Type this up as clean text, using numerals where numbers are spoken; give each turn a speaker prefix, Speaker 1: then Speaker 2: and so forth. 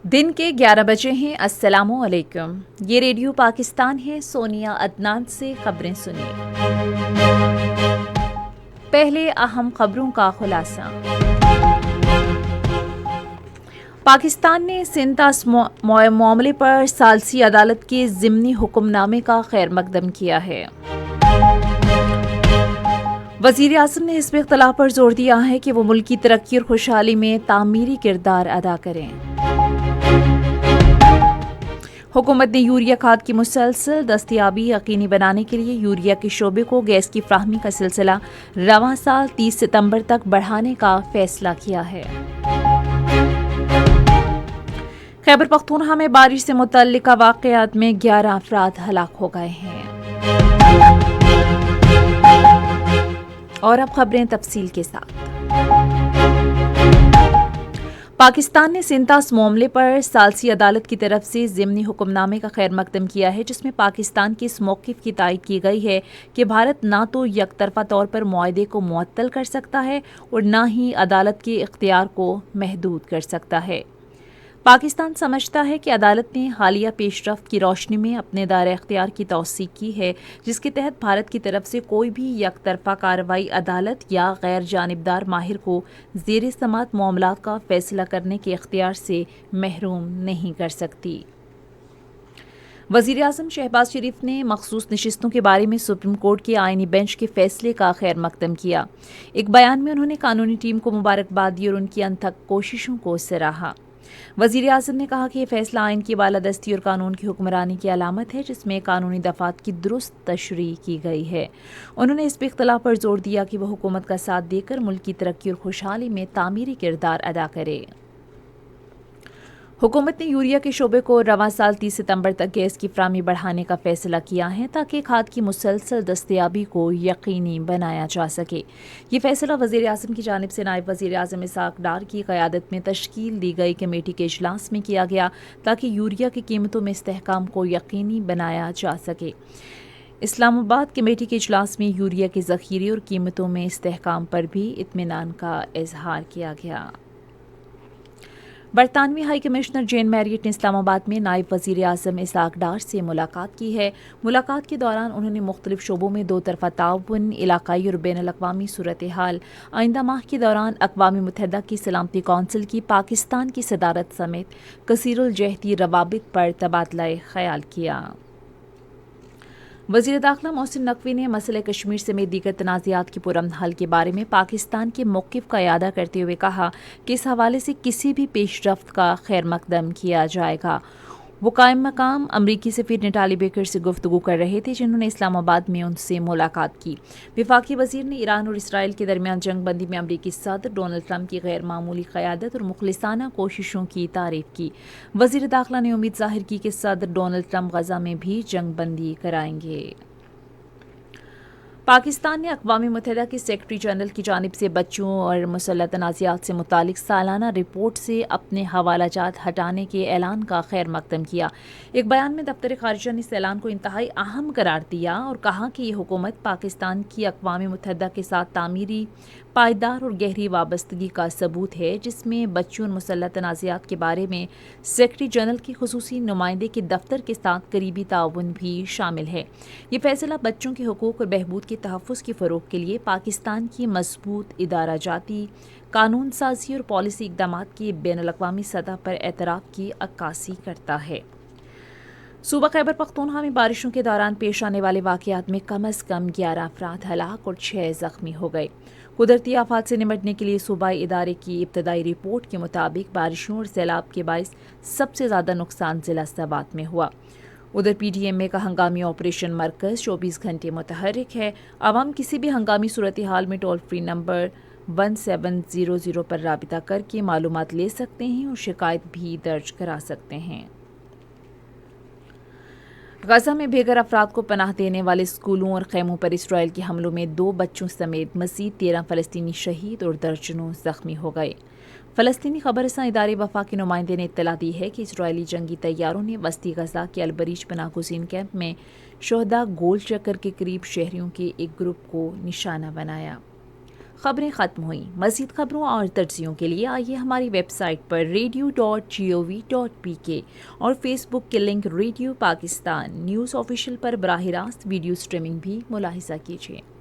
Speaker 1: دن کے 11 بجے ہیں۔ السلام علیکم، یہ ریڈیو پاکستان ہے۔ سونیا عدنان سے خبریں سنیے۔ پہلے اہم خبروں کا خلاصہ۔ پاکستان نے سنتاس معاملے پر ثالثی عدالت کے ضمنی حکم نامے کا خیر مقدم کیا ہے۔ وزیر اعظم نے حزب اختلاف پر زور دیا ہے کہ وہ ملک کی ترقی اور خوشحالی میں تعمیری کردار ادا کریں۔ حکومت نے یوریا کھاد کی مسلسل دستیابی یقینی بنانے کے لیے یوریا کے شعبے کو گیس کی فراہمی کا سلسلہ رواں سال 30 ستمبر تک بڑھانے کا فیصلہ کیا ہے۔ خیبر پختونخوا میں بارش سے متعلقہ واقعات میں 11 افراد ہلاک ہو گئے ہیں۔ اور اب خبریں تفصیل کے ساتھ۔ پاکستان نے سنتاس معاملے پر ثالثی عدالت کی طرف سے ضمنی حکم نامے کا خیر مقدم کیا ہے، جس میں پاکستان کے اس موقف کی تائید کی گئی ہے کہ بھارت نہ تو یک طرفہ طور پر معاہدے کو معطل کر سکتا ہے اور نہ ہی عدالت کے اختیار کو محدود کر سکتا ہے۔ پاکستان سمجھتا ہے کہ عدالت نے حالیہ پیش رفت کی روشنی میں اپنے دائرہ اختیار کی توسیع کی ہے، جس کے تحت بھارت کی طرف سے کوئی بھی یک طرفہ کارروائی عدالت یا غیر جانبدار ماہر کو زیر سماعت معاملات کا فیصلہ کرنے کے اختیار سے محروم نہیں کر سکتی۔ وزیر اعظم شہباز شریف نے مخصوص نشستوں کے بارے میں سپریم کورٹ کے آئینی بینچ کے فیصلے کا خیر مقدم کیا۔ ایک بیان میں انہوں نے قانونی ٹیم کو مبارکباد دی اور ان کی انتھک کوششوں کو سراہا۔ وزیر اعظم نے کہا کہ یہ فیصلہ آئین کی بالادستی اور قانون کی حکمرانی کی علامت ہے، جس میں قانونی دفعات کی درست تشریح کی گئی ہے۔ انہوں نے اس پہ اختلاف پر زور دیا کہ وہ حکومت کا ساتھ دے کر ملک کی ترقی اور خوشحالی میں تعمیری کردار ادا کرے۔ حکومت نے یوریا کے شعبے کو رواں سال 30 ستمبر تک گیس کی فراہمی بڑھانے کا فیصلہ کیا ہے تاکہ کھاد کی مسلسل دستیابی کو یقینی بنایا جا سکے۔ یہ فیصلہ وزیر اعظم کی جانب سے نائب وزیر اعظم اسحاق ڈار کی قیادت میں تشکیل دی گئی کمیٹی کے اجلاس میں کیا گیا تاکہ یوریا کی قیمتوں میں استحکام کو یقینی بنایا جا سکے۔ اسلام آباد کمیٹی کے اجلاس میں یوریا کے ذخیرے اور قیمتوں میں استحکام پر بھی اطمینان کا اظہار کیا گیا۔ برطانوی ہائی کمشنر جین میریٹ نے اسلام آباد میں نائب وزیر اعظم اسحاق ڈار سے ملاقات کی ہے۔ ملاقات کے دوران انہوں نے مختلف شعبوں میں دو طرفہ تعاون، علاقائی اور بین الاقوامی صورتحال، آئندہ ماہ کے دوران اقوام متحدہ کی سلامتی کونسل کی پاکستان کی صدارت سمیت کثیر الجہتی روابط پر تبادلہ خیال کیا۔ وزیر داخلہ محسن نقوی نے مسئلہ کشمیر سمیت دیگر تنازعات کے پرامن حل کے بارے میں پاکستان کے موقف کا اعادہ کرتے ہوئے کہا کہ اس حوالے سے کسی بھی پیش رفت کا خیر مقدم کیا جائے گا۔ وہ قائم مقام امریکی سفیر نٹالی بیکر سے گفتگو کر رہے تھے، جنہوں نے اسلام آباد میں ان سے ملاقات کی۔ وفاقی وزیر نے ایران اور اسرائیل کے درمیان جنگ بندی میں امریکی صدر ڈونلڈ ٹرمپ کی غیر معمولی قیادت اور مخلصانہ کوششوں کی تعریف کی۔ وزیر داخلہ نے امید ظاہر کی کہ صدر ڈونلڈ ٹرمپ غزہ میں بھی جنگ بندی کرائیں گے۔ پاکستان نے اقوام متحدہ کے سیکرٹری جنرل کی جانب سے بچوں اور مسلح تنازعات سے متعلق سالانہ رپورٹ سے اپنے حوالہ جات ہٹانے کے اعلان کا خیر مقدم کیا۔ ایک بیان میں دفتر خارجہ نے اس اعلان کو انتہائی اہم قرار دیا اور کہا کہ یہ حکومت پاکستان کی اقوام متحدہ کے ساتھ تعمیری، پائیدار اور گہری وابستگی کا ثبوت ہے، جس میں بچوں اور مسلح تنازعات کے بارے میں سیکرٹری جنرل کی خصوصی نمائندے کے دفتر کے ساتھ قریبی تعاون بھی شامل ہے۔ یہ فیصلہ بچوں کے حقوق اور بہبود کے تحفظ کے فروغ کے لیے پاکستان کی مضبوط ادارہ جاتی، قانون سازی اور پالیسی اقدامات کی بین الاقوامی سطح پر اعتراف کی عکاسی کرتا ہے۔ صوبہ خیبر پختونخوا میں بارشوں کے دوران پیش آنے والے واقعات میں کم از کم 11 افراد ہلاک اور 6 زخمی ہو گئے۔ قدرتی آفات سے نمٹنے کے لیے صوبائی ادارے کی ابتدائی رپورٹ کے مطابق بارشوں اور سیلاب کے باعث سب سے زیادہ نقصان ضلع سوات میں ہوا۔ ادھر پی ڈی ایم اے کا ہنگامی آپریشن مرکز 24 گھنٹے متحرک ہے۔ عوام کسی بھی ہنگامی صورتحال میں ٹول فری نمبر 1700 پر رابطہ کر کے معلومات لے سکتے ہیں اور شکایت بھی درج کرا سکتے ہیں۔ غزہ میں بے گھر افراد کو پناہ دینے والے اسکولوں اور خیموں پر اسرائیل کے حملوں میں 2 بچوں سمیت مزید 13 فلسطینی شہید اور درجنوں زخمی ہو گئے۔ فلسطینی خبر رساں ادارے وفا کے نمائندے نے اطلاع دی ہے کہ اسرائیلی جنگی طیاروں نے وسطی غزہ کے البریج پناہ گزین کیمپ میں شہداء گول چکر کے قریب شہریوں کے ایک گروپ کو نشانہ بنایا۔ خبریں ختم ہوئیں۔ مزید خبروں اور تجزیوں کے لیے آئیے ہماری ویب سائٹ پر radio.gov.pk اور فیس بک کے link radio Pakistan news official پر براہ راست ویڈیو سٹریمنگ بھی ملاحظہ کیجیے۔